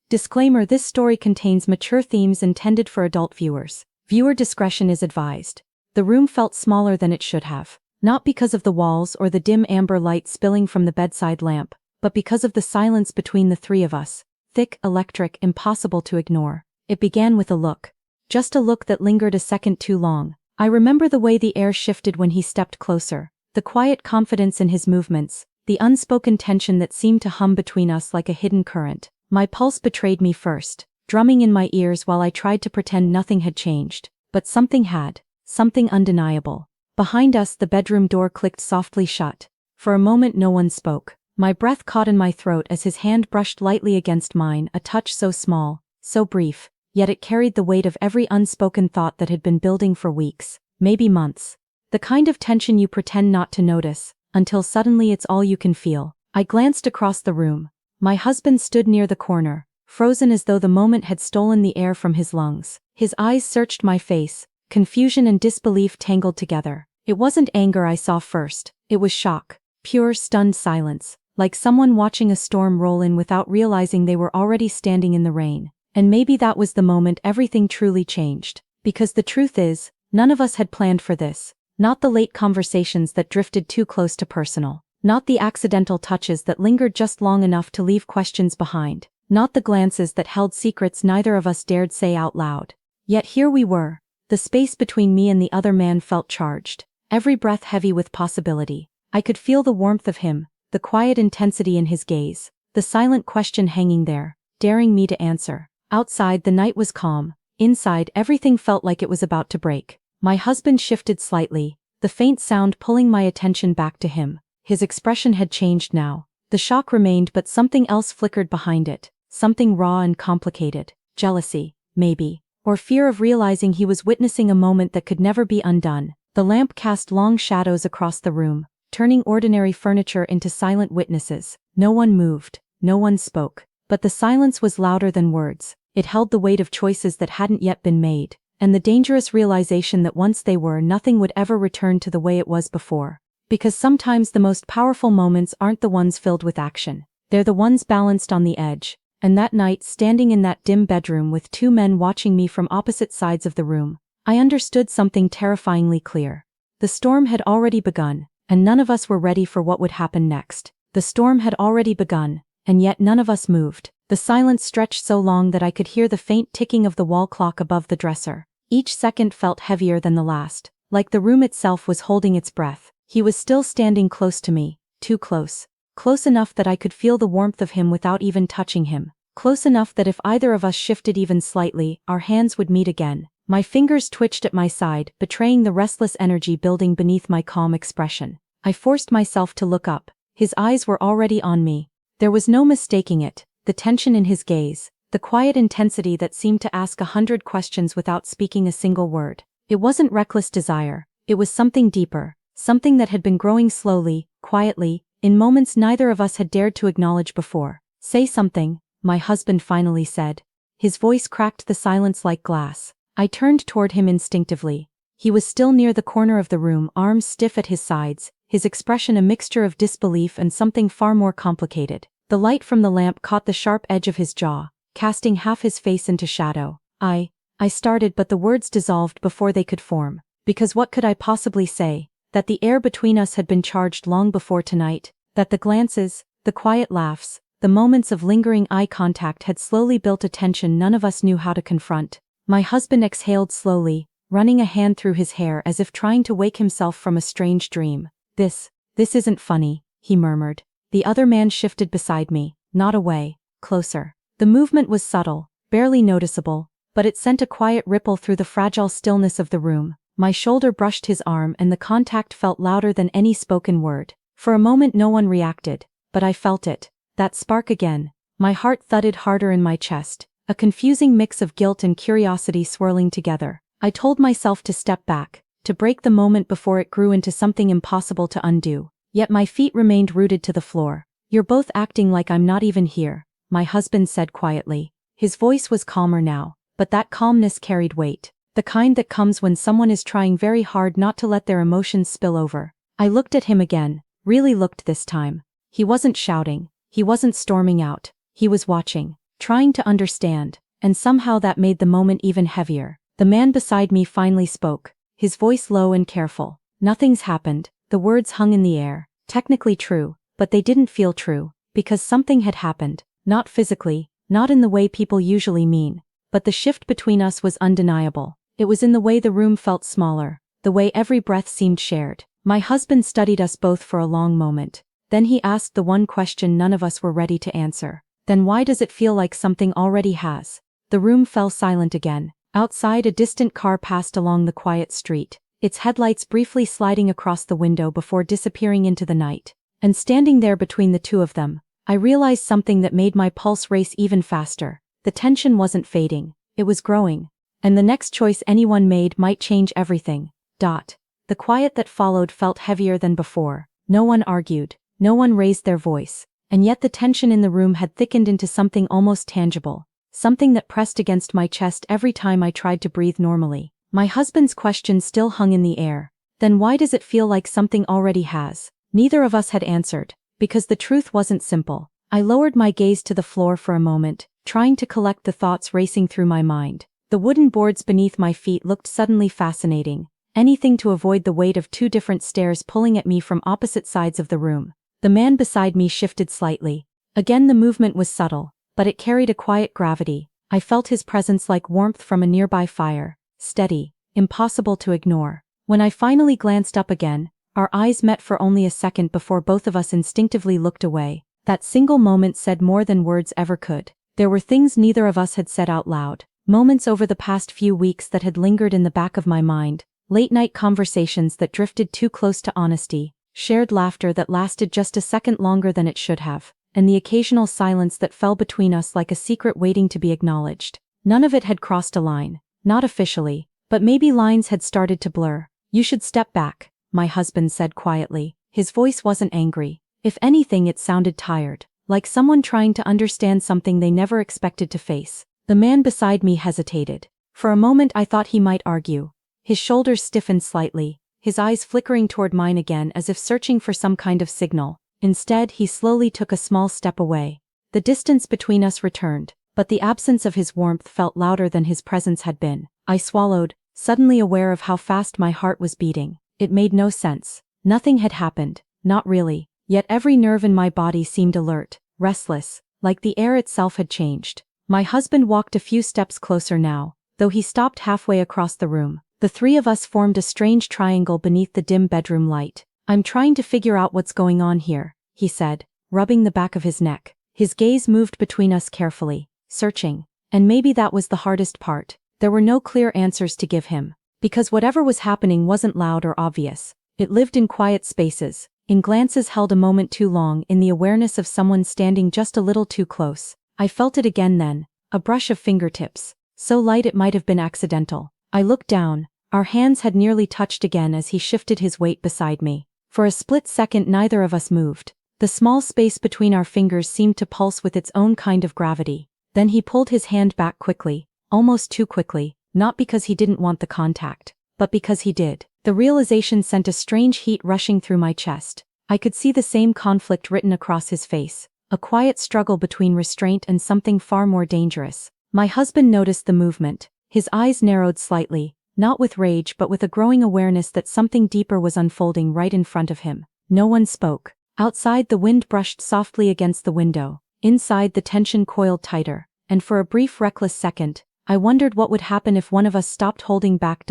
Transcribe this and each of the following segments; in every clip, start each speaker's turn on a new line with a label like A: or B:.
A: Disclaimer: this story contains mature themes intended for adult viewers. Viewer discretion is advised. The room felt smaller than it should have. Not because of the walls or the dim amber light spilling from the bedside lamp, but because of the silence between the three of us. Thick, electric, impossible to ignore. It began with a look. Just a look that lingered a second too long. I remember the way the air shifted when he stepped closer. The quiet confidence in his movements. The unspoken tension that seemed to hum between us like a hidden current. My pulse betrayed me first, drumming in my ears while I tried to pretend nothing had changed. But something had. Something undeniable. Behind us, the bedroom door clicked softly shut. For a moment no one spoke. My breath caught in my throat as his hand brushed lightly against mine, a touch so small, so brief, yet it carried the weight of every unspoken thought that had been building for weeks, maybe months. The kind of tension you pretend not to notice, until suddenly it's all you can feel. I glanced across the room. My husband stood near the corner, frozen as though the moment had stolen the air from his lungs. His eyes searched my face, confusion and disbelief tangled together. It wasn't anger I saw first, it was shock. Pure, stunned silence, like someone watching a storm roll in without realizing they were already standing in the rain. And maybe that was the moment everything truly changed. Because the truth is, none of us had planned for this. Not the late conversations that drifted too close to personal. Not the accidental touches that lingered just long enough to leave questions behind. Not the glances that held secrets neither of us dared say out loud. Yet here we were. The space between me and the other man felt charged. Every breath heavy with possibility. I could feel the warmth of him, the quiet intensity in his gaze, the silent question hanging there, daring me to answer. Outside the night was calm. Inside everything felt like it was about to break. My husband shifted slightly, the faint sound pulling my attention back to him. His expression had changed now. The shock remained, but something else flickered behind it. Something raw and complicated. Jealousy, maybe. Or fear of realizing he was witnessing a moment that could never be undone. The lamp cast long shadows across the room, turning ordinary furniture into silent witnesses. No one moved. No one spoke. But the silence was louder than words. It held the weight of choices that hadn't yet been made, and the dangerous realization that once they were, nothing would ever return to the way it was before. Because sometimes the most powerful moments aren't the ones filled with action. They're the ones balanced on the edge. And that night, standing in that dim bedroom with two men watching me from opposite sides of the room, I understood something terrifyingly clear. The storm had already begun, and none of us were ready for what would happen next. The storm had already begun, and yet none of us moved. The silence stretched so long that I could hear the faint ticking of the wall clock above the dresser. Each second felt heavier than the last, like the room itself was holding its breath. He was still standing close to me, too close. Close enough that I could feel the warmth of him without even touching him. Close enough that if either of us shifted even slightly, our hands would meet again. My fingers twitched at my side, betraying the restless energy building beneath my calm expression. I forced myself to look up. His eyes were already on me. There was no mistaking it. The tension in his gaze, the quiet intensity that seemed to ask 100 questions without speaking a single word. It wasn't reckless desire. It was something deeper. Something that had been growing slowly, quietly, in moments neither of us had dared to acknowledge before. Say something, my husband finally said. His voice cracked the silence like glass. I turned toward him instinctively. He was still near the corner of the room, arms stiff at his sides, his expression a mixture of disbelief and something far more complicated. The light from the lamp caught the sharp edge of his jaw, casting half his face into shadow. I started, but the words dissolved before they could form. Because what could I possibly say? That the air between us had been charged long before tonight, that the glances, the quiet laughs, the moments of lingering eye contact had slowly built a tension none of us knew how to confront. My husband exhaled slowly, running a hand through his hair as if trying to wake himself from a strange dream. This isn't funny, he murmured. The other man shifted beside me, not away, closer. The movement was subtle, barely noticeable, but it sent a quiet ripple through the fragile stillness of the room. My shoulder brushed his arm and the contact felt louder than any spoken word. For a moment no one reacted, but I felt it. That spark again. My heart thudded harder in my chest, a confusing mix of guilt and curiosity swirling together. I told myself to step back, to break the moment before it grew into something impossible to undo. Yet my feet remained rooted to the floor. You're both acting like I'm not even here, my husband said quietly. His voice was calmer now, but that calmness carried weight. The kind that comes when someone is trying very hard not to let their emotions spill over. I looked at him again, really looked this time. He wasn't shouting. He wasn't storming out. He was watching. trying to understand, and somehow that made the moment even heavier. The man beside me finally spoke, his voice low and careful. "Nothing's happened." The words hung in the air, technically true, but they didn't feel true, because something had happened, not physically, not in the way people usually mean, but the shift between us was undeniable. It was in the way the room felt smaller, the way every breath seemed shared. My husband studied us both for a long moment. Then he asked the one question none of us were ready to answer. "Then why does it feel like something already has?" The room fell silent again. Outside, a distant car passed along the quiet street, its headlights briefly sliding across the window before disappearing into the night. And standing there between the two of them, I realized something that made my pulse race even faster. The tension wasn't fading, it was growing. And the next choice anyone made might change everything. The quiet that followed felt heavier than before. No one argued, no one raised their voice, and yet the tension in the room had thickened into something almost tangible, something that pressed against my chest every time I tried to breathe normally. My husband's question still hung in the air. "Then why does it feel like something already has?" Neither of us had answered, because the truth wasn't simple. I lowered my gaze to the floor for a moment, trying to collect the thoughts racing through my mind. The wooden boards beneath my feet looked suddenly fascinating, anything to avoid the weight of two different stares pulling at me from opposite sides of the room. The man beside me shifted slightly. Again the movement was subtle, but it carried a quiet gravity. I felt his presence like warmth from a nearby fire, steady, impossible to ignore. When I finally glanced up again, our eyes met for only a second before both of us instinctively looked away. That single moment said more than words ever could. There were things neither of us had said out loud, moments over the past few weeks that had lingered in the back of my mind, late-night conversations that drifted too close to honesty, shared laughter that lasted just a second longer than it should have, and the occasional silence that fell between us like a secret waiting to be acknowledged. None of it had crossed a line, not officially, but maybe lines had started to blur. "You should step back," my husband said quietly. His voice wasn't angry. If anything, it sounded tired, like someone trying to understand something they never expected to face. The man beside me hesitated. For a moment I thought he might argue. His shoulders stiffened slightly, his eyes flickering toward mine again as if searching for some kind of signal. Instead, he slowly took a small step away. The distance between us returned, but the absence of his warmth felt louder than his presence had been. I swallowed, suddenly aware of how fast my heart was beating. It made no sense. Nothing had happened, not really, yet every nerve in my body seemed alert, restless, like the air itself had changed. My husband walked a few steps closer now, though he stopped halfway across the room. The three of us formed a strange triangle beneath the dim bedroom light. "I'm trying to figure out what's going on here," he said, rubbing the back of his neck. His gaze moved between us carefully, searching. And maybe that was the hardest part. There were no clear answers to give him, because whatever was happening wasn't loud or obvious. It lived in quiet spaces, in glances held a moment too long, in the awareness of someone standing just a little too close. I felt it again then, a brush of fingertips, so light it might have been accidental. I looked down. Our hands had nearly touched again as he shifted his weight beside me. For a split second neither of us moved. The small space between our fingers seemed to pulse with its own kind of gravity. Then he pulled his hand back quickly, almost too quickly, not because he didn't want the contact, but because he did. The realization sent a strange heat rushing through my chest. I could see the same conflict written across his face, a quiet struggle between restraint and something far more dangerous. My husband noticed the movement. His eyes narrowed slightly, not with rage but with a growing awareness that something deeper was unfolding right in front of him. No one spoke. Outside, the wind brushed softly against the window. Inside, the tension coiled tighter, and for a brief reckless second, I wondered what would happen if one of us stopped holding back.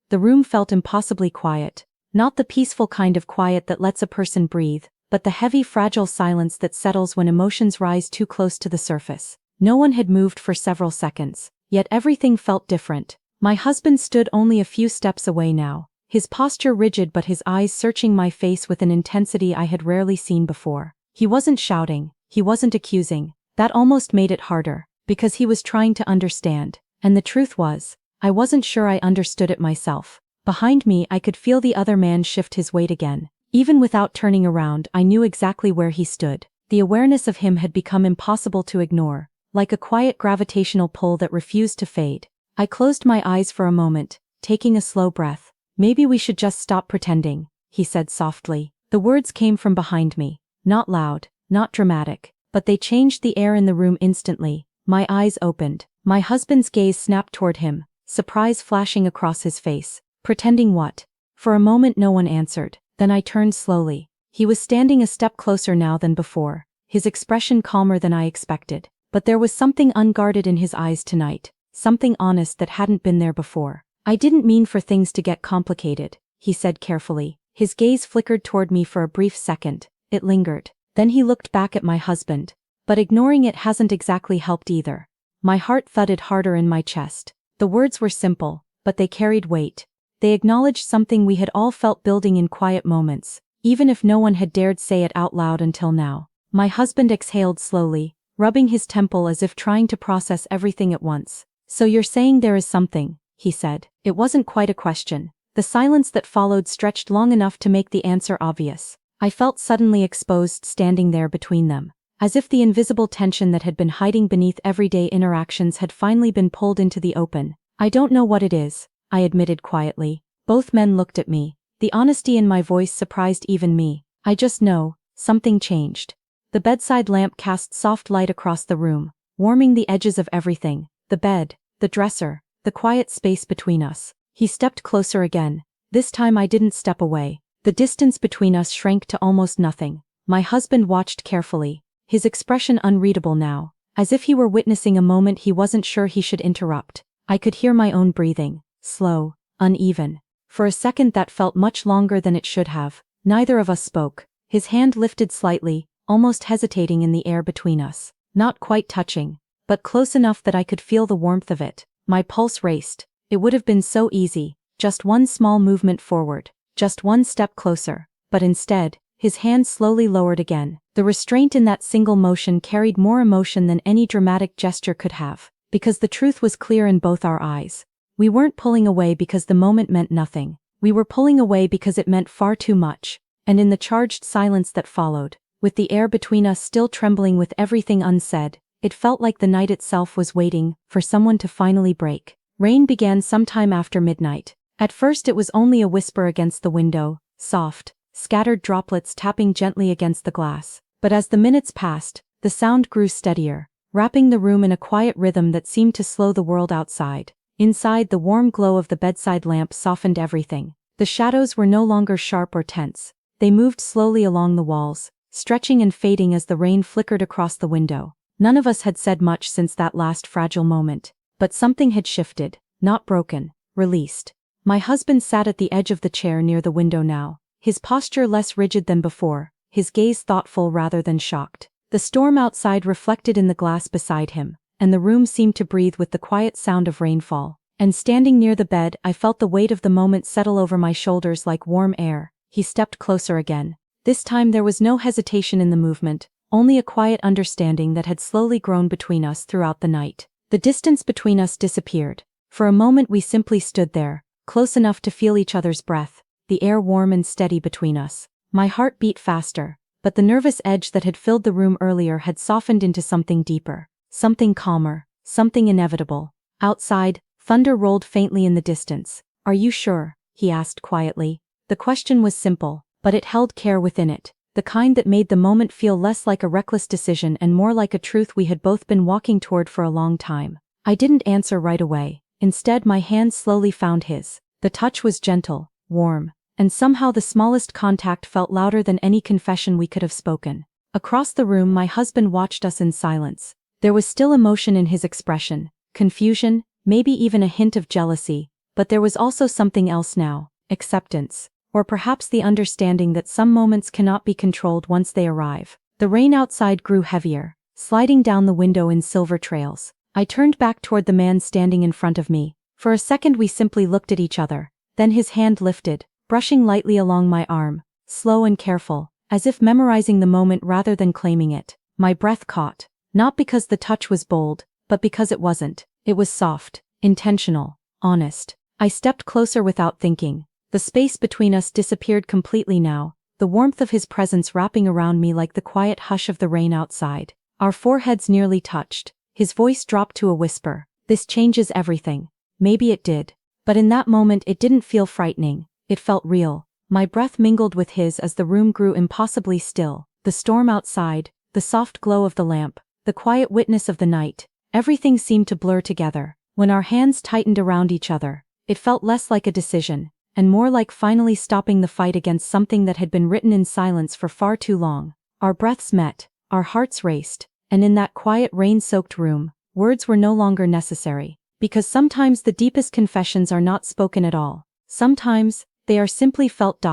A: The room felt impossibly quiet. Not the peaceful kind of quiet that lets a person breathe, but the heavy, fragile silence that settles when emotions rise too close to the surface. No one had moved for several seconds, yet everything felt different. My husband stood only a few steps away now, his posture rigid but his eyes searching my face with an intensity I had rarely seen before. He wasn't shouting, he wasn't accusing. That almost made it harder, because he was trying to understand. And the truth was, I wasn't sure I understood it myself. Behind me, I could feel the other man shift his weight again. Even without turning around, I knew exactly where he stood. The awareness of him had become impossible to ignore, like a quiet gravitational pull that refused to fade. I closed my eyes for a moment, taking a slow breath. "Maybe we should just stop pretending," he said softly. The words came from behind me, not loud, not dramatic, but they changed the air in the room instantly. My eyes opened. My husband's gaze snapped toward him, surprise flashing across his face. Pretending what? For a moment no one answered. Then I turned slowly. He was standing a step closer now than before, his expression calmer than I expected. But there was something unguarded in his eyes tonight, something honest that hadn't been there before. I didn't mean for things to get complicated, he said carefully. His gaze flickered toward me for a brief second. It lingered. Then he looked back at my husband. But ignoring it hasn't exactly helped either. My heart thudded harder in my chest. The words were simple, but they carried weight. They acknowledged something we had all felt building in quiet moments, even if no one had dared say it out loud until now. My husband exhaled slowly, rubbing his temple as if trying to process everything at once. So you're saying there is something, he said. It wasn't quite a question. The silence that followed stretched long enough to make the answer obvious. I felt suddenly exposed standing there between them, as if the invisible tension that had been hiding beneath everyday interactions had finally been pulled into the open. I don't know what it is, I admitted quietly. Both men looked at me. The honesty in my voice surprised even me. I just know, something changed. The bedside lamp cast soft light across the room, warming the edges of everything, the bed, the dresser, the quiet space between us. He stepped closer again. This time I didn't step away. The distance between us shrank to almost nothing. My husband watched carefully, his expression unreadable now, as if he were witnessing a moment he wasn't sure he should interrupt. I could hear my own breathing, slow, uneven. For a second that felt much longer than it should have. Neither of us spoke. His hand lifted slightly, almost hesitating in the air between us. Not quite touching, but close enough that I could feel the warmth of it. My pulse raced. It would have been so easy, just one small movement forward, just one step closer. But instead, his hand slowly lowered again. The restraint in that single motion carried more emotion than any dramatic gesture could have, because the truth was clear in both our eyes. We weren't pulling away because the moment meant nothing. We were pulling away because it meant far too much. And in the charged silence that followed, with the air between us still trembling with everything unsaid, it felt like the night itself was waiting for someone to finally break. Rain began sometime after midnight. At first it was only a whisper against the window, soft, scattered droplets tapping gently against the glass. But as the minutes passed, the sound grew steadier, wrapping the room in a quiet rhythm that seemed to slow the world outside. Inside, the warm glow of the bedside lamp softened everything. The shadows were no longer sharp or tense. They moved slowly along the walls, stretching and fading as the rain flickered across the window. None of us had said much since that last fragile moment. But something had shifted, not broken, released. My husband sat at the edge of the chair near the window now, his posture less rigid than before, his gaze thoughtful rather than shocked. The storm outside reflected in the glass beside him, and the room seemed to breathe with the quiet sound of rainfall. And standing near the bed, I felt the weight of the moment settle over my shoulders like warm air. He stepped closer again. This time there was no hesitation in the movement, only a quiet understanding that had slowly grown between us throughout the night. The distance between us disappeared. For a moment we simply stood there, close enough to feel each other's breath, the air warm and steady between us. My heart beat faster, but the nervous edge that had filled the room earlier had softened into something deeper, something calmer, something inevitable. Outside, thunder rolled faintly in the distance. "Are you sure?" he asked quietly. The question was simple, but it held care within it, the kind that made the moment feel less like a reckless decision and more like a truth we had both been walking toward for a long time. I didn't answer right away. Instead, my hand slowly found his. The touch was gentle, warm, and somehow the smallest contact felt louder than any confession we could have spoken. Across the room, my husband watched us in silence. There was still emotion in his expression, confusion, maybe even a hint of jealousy, but there was also something else now, acceptance, or perhaps the understanding that some moments cannot be controlled once they arrive. The rain outside grew heavier, sliding down the window in silver trails. I turned back toward the man standing in front of me. For a second we simply looked at each other. Then his hand lifted, brushing lightly along my arm, slow and careful, as if memorizing the moment rather than claiming it. My breath caught, not because the touch was bold, but because it wasn't. It was soft, intentional, honest. I stepped closer without thinking. The space between us disappeared completely now, the warmth of his presence wrapping around me like the quiet hush of the rain outside. Our foreheads nearly touched. His voice dropped to a whisper. "This changes everything." Maybe it did. But in that moment it didn't feel frightening. It felt real. My breath mingled with his as the room grew impossibly still. The storm outside, the soft glow of the lamp, the quiet witness of the night. Everything seemed to blur together. When our hands tightened around each other, it felt less like a decision, and more like finally stopping the fight against something that had been written in silence for far too long. Our breaths met, our hearts raced, and in that quiet rain-soaked room, words were no longer necessary. Because sometimes the deepest confessions are not spoken at all. Sometimes, they are simply felt.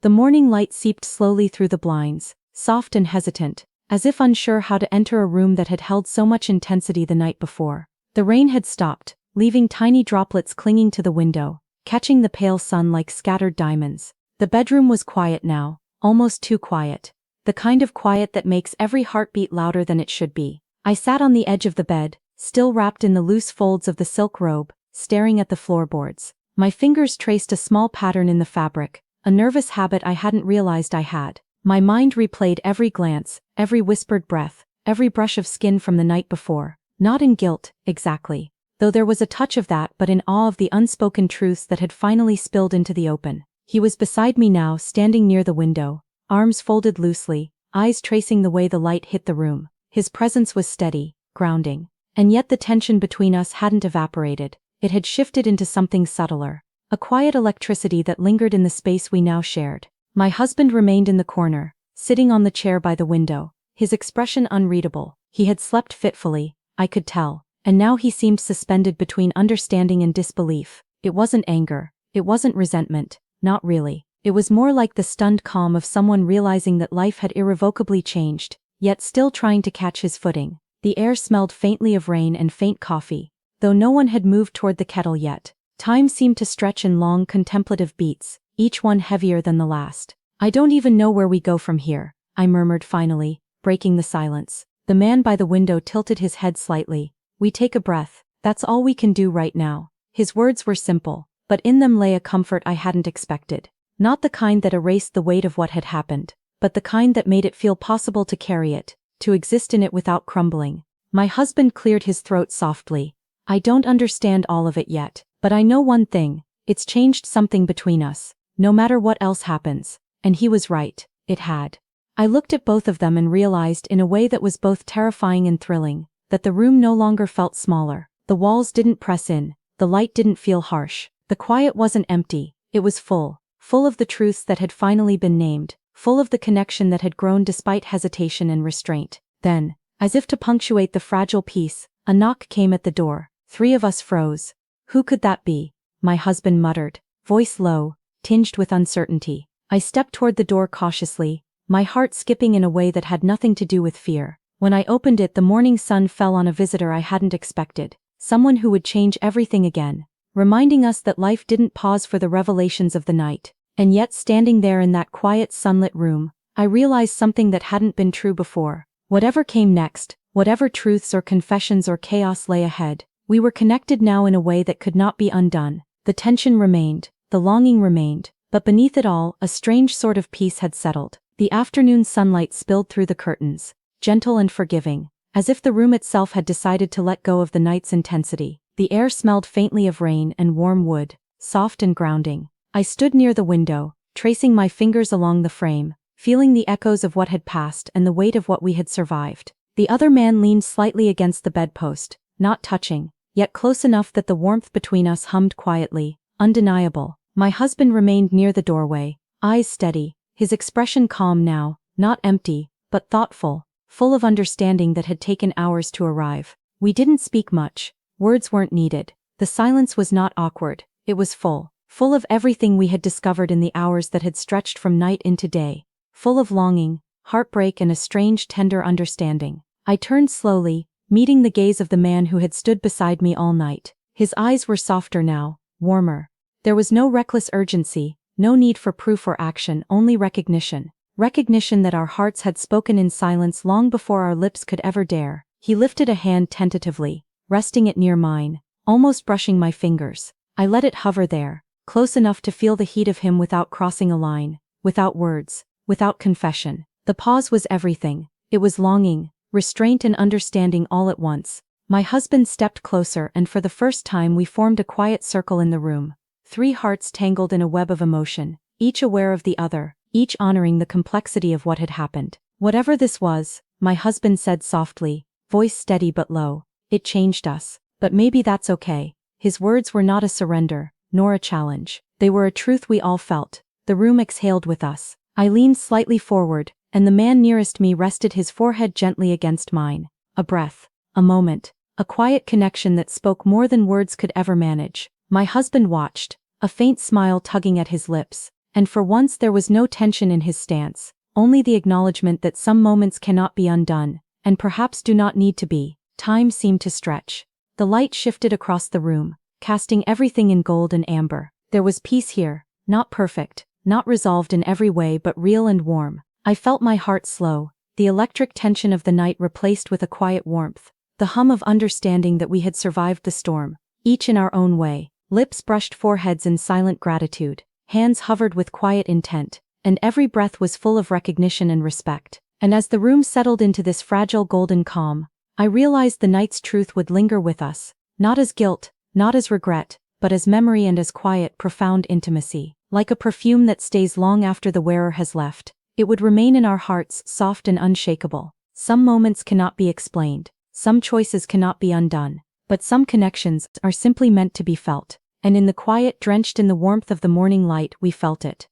A: The morning light seeped slowly through the blinds, soft and hesitant, as if unsure how to enter a room that had held so much intensity the night before. The rain had stopped, leaving tiny droplets clinging to the window, catching the pale sun like scattered diamonds. The bedroom was quiet now, almost too quiet. The kind of quiet that makes every heartbeat louder than it should be. I sat on the edge of the bed, still wrapped in the loose folds of the silk robe, staring at the floorboards. My fingers traced a small pattern in the fabric, a nervous habit I hadn't realized I had. My mind replayed every glance, every whispered breath, every brush of skin from the night before. Not in guilt, exactly, though there was a touch of that, but in awe of the unspoken truths that had finally spilled into the open. He was beside me now, standing near the window, arms folded loosely, eyes tracing the way the light hit the room. His presence was steady, grounding. And yet the tension between us hadn't evaporated. It had shifted into something subtler. A quiet electricity that lingered in the space we now shared. My husband remained in the corner, sitting on the chair by the window, his expression unreadable. He had slept fitfully, I could tell, and now he seemed suspended between understanding and disbelief. It wasn't anger. It wasn't resentment. Not really. It was more like the stunned calm of someone realizing that life had irrevocably changed, yet still trying to catch his footing. The air smelled faintly of rain and faint coffee, though no one had moved toward the kettle yet. Time seemed to stretch in long, contemplative beats, each one heavier than the last. I don't even know where we go from here, I murmured finally, breaking the silence. The man by the window tilted his head slightly. We take a breath, that's all we can do right now. His words were simple, but in them lay a comfort I hadn't expected. Not the kind that erased the weight of what had happened, but the kind that made it feel possible to carry it, to exist in it without crumbling. My husband cleared his throat softly. I don't understand all of it yet, but I know one thing, it's changed something between us, no matter what else happens. And he was right, it had. I looked at both of them and realized in a way that was both terrifying and thrilling, that the room no longer felt smaller. The walls didn't press in, the light didn't feel harsh. The quiet wasn't empty, it was full of the truths that had finally been named, full of the connection that had grown despite hesitation and restraint. Then, as if to punctuate the fragile peace, a knock came at the door. 3 of us froze. Who could that be? My husband muttered, voice low, tinged with uncertainty. I stepped toward the door cautiously, my heart skipping in a way that had nothing to do with fear. When I opened it, the morning sun fell on a visitor I hadn't expected, someone who would change everything again, reminding us that life didn't pause for the revelations of the night. And yet, standing there in that quiet sunlit room, I realized something that hadn't been true before. Whatever came next, whatever truths or confessions or chaos lay ahead, we were connected now in a way that could not be undone. The tension remained, the longing remained, but beneath it all, a strange sort of peace had settled. The afternoon sunlight spilled through the curtains, gentle and forgiving, as if the room itself had decided to let go of the night's intensity. The air smelled faintly of rain and warm wood, soft and grounding. I stood near the window, tracing my fingers along the frame, feeling the echoes of what had passed and the weight of what we had survived. The other man leaned slightly against the bedpost, not touching, yet close enough that the warmth between us hummed quietly, undeniable. My husband remained near the doorway, eyes steady, his expression calm now, not empty, but thoughtful, full of understanding that had taken hours to arrive. We didn't speak much, words weren't needed. The silence was not awkward, it was full of everything we had discovered in the hours that had stretched from night into day, full of longing, heartbreak and a strange tender understanding. I turned slowly, meeting the gaze of the man who had stood beside me all night. His eyes were softer now, warmer. There was no reckless urgency, no need for proof or action, only recognition. Recognition that our hearts had spoken in silence long before our lips could ever dare. He lifted a hand tentatively, resting it near mine, almost brushing my fingers. I let it hover there, close enough to feel the heat of him without crossing a line, without words, without confession. The pause was everything. It was longing, restraint and understanding all at once. My husband stepped closer and for the first time we formed a quiet circle in the room. 3 hearts tangled in a web of emotion, each aware of the other, each honoring the complexity of what had happened. Whatever this was, my husband said softly, voice steady but low, It changed us. But maybe that's okay. His words were not a surrender, nor a challenge. They were a truth we all felt. The room exhaled with us. I leaned slightly forward, and the man nearest me rested his forehead gently against mine. A breath. A moment. A quiet connection that spoke more than words could ever manage. My husband watched, a faint smile tugging at his lips, and for once there was no tension in his stance, only the acknowledgement that some moments cannot be undone, and perhaps do not need to be. Time seemed to stretch. The light shifted across the room, casting everything in gold and amber. There was peace here, not perfect, not resolved in every way but real and warm. I felt my heart slow, the electric tension of the night replaced with a quiet warmth, the hum of understanding that we had survived the storm, each in our own way. Lips brushed foreheads in silent gratitude, hands hovered with quiet intent, and every breath was full of recognition and respect. And as the room settled into this fragile golden calm, I realized the night's truth would linger with us, not as guilt, not as regret, but as memory and as quiet, profound intimacy. Like a perfume that stays long after the wearer has left, it would remain in our hearts, soft and unshakable. Some moments cannot be explained, some choices cannot be undone, but some connections are simply meant to be felt. And in the quiet, drenched in the warmth of the morning light, we felt it.